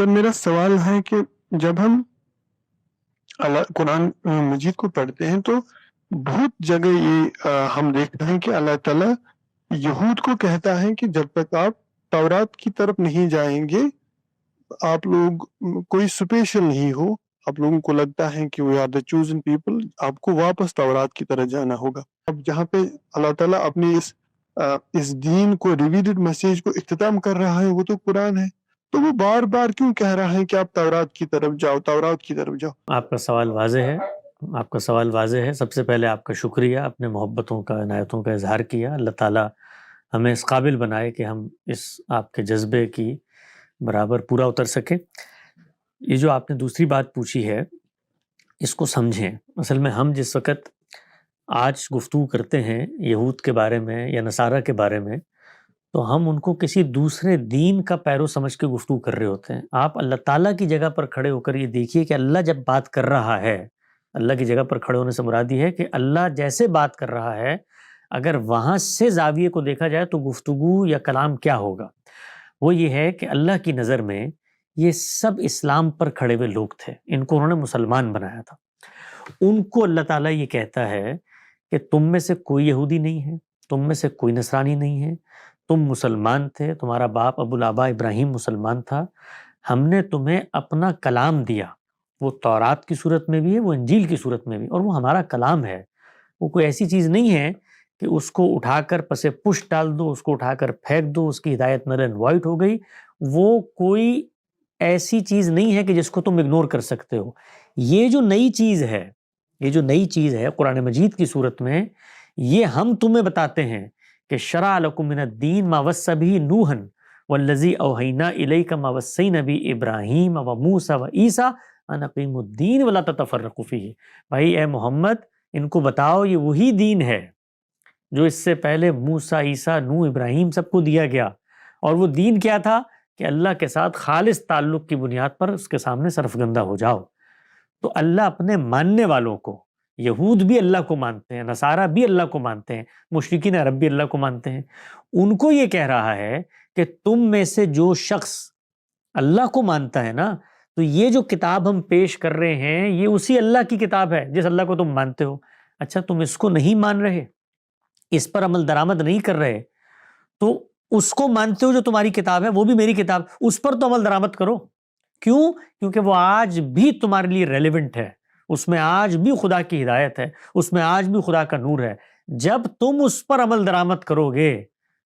سر میرا سوال ہے کہ جب ہم قرآن مجید کو پڑھتے ہیں تو بہت جگہ یہ ہم دیکھتے ہیں کہ اللہ تعالیٰ یہود کو کہتا ہے کہ جب تک آپ تورات کی طرف نہیں جائیں گے آپ لوگ کوئی اسپیشل نہیں ہو، آپ لوگوں کو لگتا ہے کہ we are the chosen people, آپ کو واپس تورات کی طرف جانا ہوگا۔ اب جہاں پہ اللہ تعالیٰ اپنی اس دین کو ریویڈڈ میسیج کو اختتام کر رہا ہے وہ تو قرآن ہے، تو وہ بار بار کیوں کہہ رہا ہے کہ آپ تورات کی طرف جاؤ، تورات کی طرف جاؤ؟ آپ کا سوال واضح ہے۔ سب سے پہلے آپ کا شکریہ، اپنے محبتوں کا، عنایتوں کا اظہار کیا۔ اللہ تعالیٰ ہمیں اس قابل بنائے کہ ہم اس آپ کے جذبے کی برابر پورا اتر سکیں۔ یہ جو آپ نے دوسری بات پوچھی ہے اس کو سمجھیں۔ اصل میں ہم جس وقت آج گفتگو کرتے ہیں یہود کے بارے میں یا نصارہ کے بارے میں، تو ہم ان کو کسی دوسرے دین کا پیرو سمجھ کے گفتگو کر رہے ہوتے ہیں۔ آپ اللہ تعالیٰ کی جگہ پر کھڑے ہو کر یہ دیکھیے کہ اللہ جب بات کر رہا ہے، اللہ کی جگہ پر کھڑے ہونے سے مراد یہ ہے کہ اللہ جیسے بات کر رہا ہے، اگر وہاں سے زاویے کو دیکھا جائے تو گفتگو یا کلام کیا ہوگا؟ وہ یہ ہے کہ اللہ کی نظر میں یہ سب اسلام پر کھڑے ہوئے لوگ تھے، ان کو انہوں نے مسلمان بنایا تھا۔ ان کو اللہ تعالیٰ یہ کہتا ہے کہ تم میں سے کوئی یہودی نہیں ہے، تم میں سے کوئی نصرانی نہیں ہے، تم مسلمان تھے، تمہارا باپ ابو الآباء ابراہیم مسلمان تھا، ہم نے تمہیں اپنا کلام دیا، وہ تورات کی صورت میں بھی ہے، وہ انجیل کی صورت میں بھی، اور وہ ہمارا کلام ہے۔ وہ کوئی ایسی چیز نہیں ہے کہ اس کو اٹھا کر پس پش ڈال دو، اس کو اٹھا کر پھینک دو، اس کی ہدایت نل اینڈ وائٹ ہو گئی۔ وہ کوئی ایسی چیز نہیں ہے کہ جس کو تم اگنور کر سکتے ہو۔ یہ جو نئی چیز ہے قرآن مجید کی صورت میں، یہ ہم تمہیں بتاتے ہیں کہ شرع لکم من الدین ما وصی بہ نوحا والذی اوحینا الیک ما وصینا بہ ابراہیم وموسیٰ وعیسیٰ ان اقیموا الدین ولا تتفرقوا فیہ۔ بھائی اے محمد ان کو بتاؤ یہ وہی دین ہے جو اس سے پہلے موسیٰ، عیسیٰ، نوح، ابراہیم سب کو دیا گیا، اور وہ دین کیا تھا کہ اللہ کے ساتھ خالص تعلق کی بنیاد پر اس کے سامنے سرفگندہ ہو جاؤ۔ تو اللہ اپنے ماننے والوں کو، یہود بھی اللہ کو مانتے ہیں، نصارہ بھی اللہ کو مانتے ہیں، مشرکین عرب بھی اللہ کو مانتے ہیں، ان کو یہ کہہ رہا ہے کہ تم میں سے جو شخص اللہ کو مانتا ہے نا، تو یہ جو کتاب ہم پیش کر رہے ہیں یہ اسی اللہ کی کتاب ہے جس اللہ کو تم مانتے ہو۔ اچھا تم اس کو نہیں مان رہے، اس پر عمل درآمد نہیں کر رہے، تو اس کو مانتے ہو جو تمہاری کتاب ہے، وہ بھی میری کتاب، اس پر تو عمل درآمد کرو۔ کیوں؟ کیونکہ وہ آج بھی تمہارے لیے ریلیونٹ ہے، اس میں آج بھی خدا کی ہدایت ہے، اس میں آج بھی خدا کا نور ہے۔ جب تم اس پر عمل درآمد کرو گے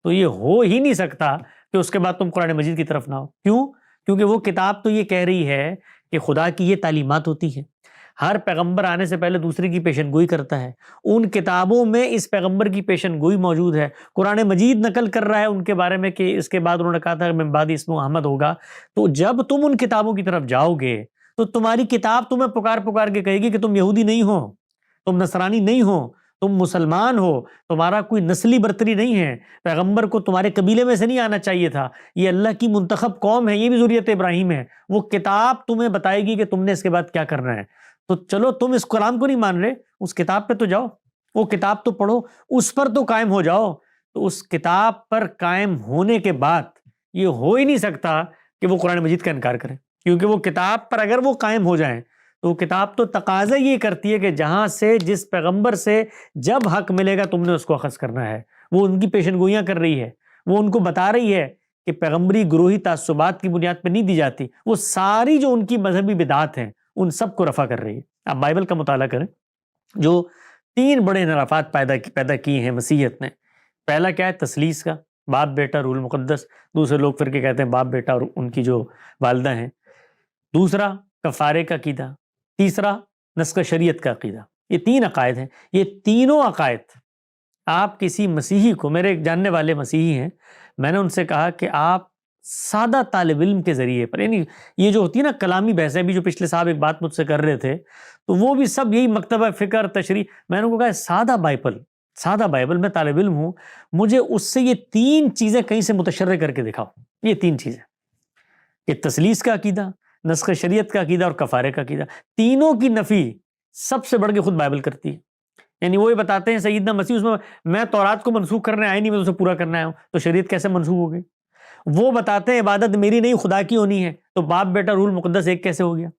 تو یہ ہو ہی نہیں سکتا کہ اس کے بعد تم قرآن مجید کی طرف نہ ہو۔ کیوں؟ کیونکہ وہ کتاب تو یہ کہہ رہی ہے کہ خدا کی یہ تعلیمات ہوتی ہیں، ہر پیغمبر آنے سے پہلے دوسرے کی پیشن گوئی کرتا ہے، ان کتابوں میں اس پیغمبر کی پیشن گوئی موجود ہے۔ قرآن مجید نقل کر رہا ہے ان کے بارے میں کہ اس کے بعد انہوں نے کہا تھا من بعد اسمہ احمد ہوگا۔ تو جب تم ان کتابوں کی طرف جاؤ گے تو تمہاری کتاب تمہیں پکار کے کہے گی کہ تم یہودی نہیں ہو، تم نصرانی نہیں ہو، تم مسلمان ہو، تمہارا کوئی نسلی برتری نہیں ہے، پیغمبر کو تمہارے قبیلے میں سے نہیں آنا چاہیے تھا، یہ اللہ کی منتخب قوم ہے، یہ بھی ذریت ابراہیم ہے۔ وہ کتاب تمہیں بتائے گی کہ تم نے اس کے بعد کیا کرنا ہے۔ تو چلو تم اس کلام کو نہیں مان رہے، اس کتاب پہ تو جاؤ، وہ کتاب تو پڑھو، اس پر تو قائم ہو جاؤ۔ تو اس کتاب پر قائم ہونے کے بعد یہ ہو ہی نہیں سکتا کہ وہ قرآن مجید کا انکار کرے، کیونکہ وہ کتاب پر اگر وہ قائم ہو جائیں تو وہ کتاب تو تقاضا یہ کرتی ہے کہ جہاں سے جس پیغمبر سے جب حق ملے گا تم نے اس کو اخذ کرنا ہے۔ وہ ان کی پیشن گوئیاں کر رہی ہے، وہ ان کو بتا رہی ہے کہ پیغمبری گروہی تعصبات کی بنیاد پہ نہیں دی جاتی، وہ ساری جو ان کی مذہبی بدعات ہیں ان سب کو رفع کر رہی ہے۔ آپ بائبل کا مطالعہ کریں، جو 3 بڑے انحرافات پیدا کیے ہیں مسیحیت نے۔ پہلا کیا ہے؟ تثلیث کا، باپ بیٹا روح المقدس، دوسرے لوگ پھر کے کہتے ہیں باپ بیٹا اور ان کی جو والدہ ہیں۔ دوسرا کفارے کا عقیدہ، تیسرا نسخ شریعت کا عقیدہ۔ یہ 3 عقائد ہیں، یہ تینوں عقائد آپ کسی مسیحی کو، میرے ایک جاننے والے مسیحی ہیں، میں نے ان سے کہا کہ آپ سادہ طالب علم کے ذریعے پر، یعنی یہ جو ہوتی ہے نا کلامی بحثیں، بھی جو پچھلے صاحب ایک بات مجھ سے کر رہے تھے تو وہ بھی سب یہی مکتبہ فکر تشریح، میں نے ان کو کہا سادہ بائبل، میں طالب علم ہوں، مجھے اس سے یہ 3 چیزیں کہیں سے متشرح کر کے دکھاؤ۔ یہ 3 چیزیں کہ تثلیث کا عقیدہ، نسخ شریعت کا عقیدہ اور کفارے کا عقیدہ، تینوں کی نفی سب سے بڑھ کے خود بائبل کرتی ہے۔ یعنی وہ یہ بتاتے ہیں سیدنا مسیح اس میں، میں تورات کو منسوخ کرنے آیا نہیں، میں اسے پورا کرنا آیا ہوں، تو شریعت کیسے منسوخ ہو گئی؟ وہ بتاتے ہیں عبادت میری نہیں خدا کی ہونی ہے، تو باپ بیٹا روح المقدس ایک کیسے ہو گیا؟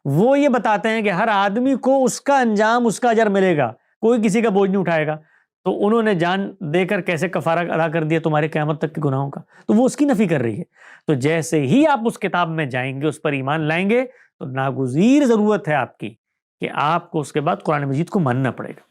وہ یہ بتاتے ہیں کہ ہر آدمی کو اس کا انجام، اس کا اجر ملے گا، کوئی کسی کا بوجھ نہیں اٹھائے گا، تو انہوں نے جان دے کر کیسے کفارہ ادا کر دیا تمہارے قیامت تک کے گناہوں کا، تو وہ اس کی نفی کر رہی ہے۔ تو جیسے ہی آپ اس کتاب میں جائیں گے، اس پر ایمان لائیں گے، تو ناگزیر ضرورت ہے آپ کی کہ آپ کو اس کے بعد قرآن مجید کو ماننا پڑے گا۔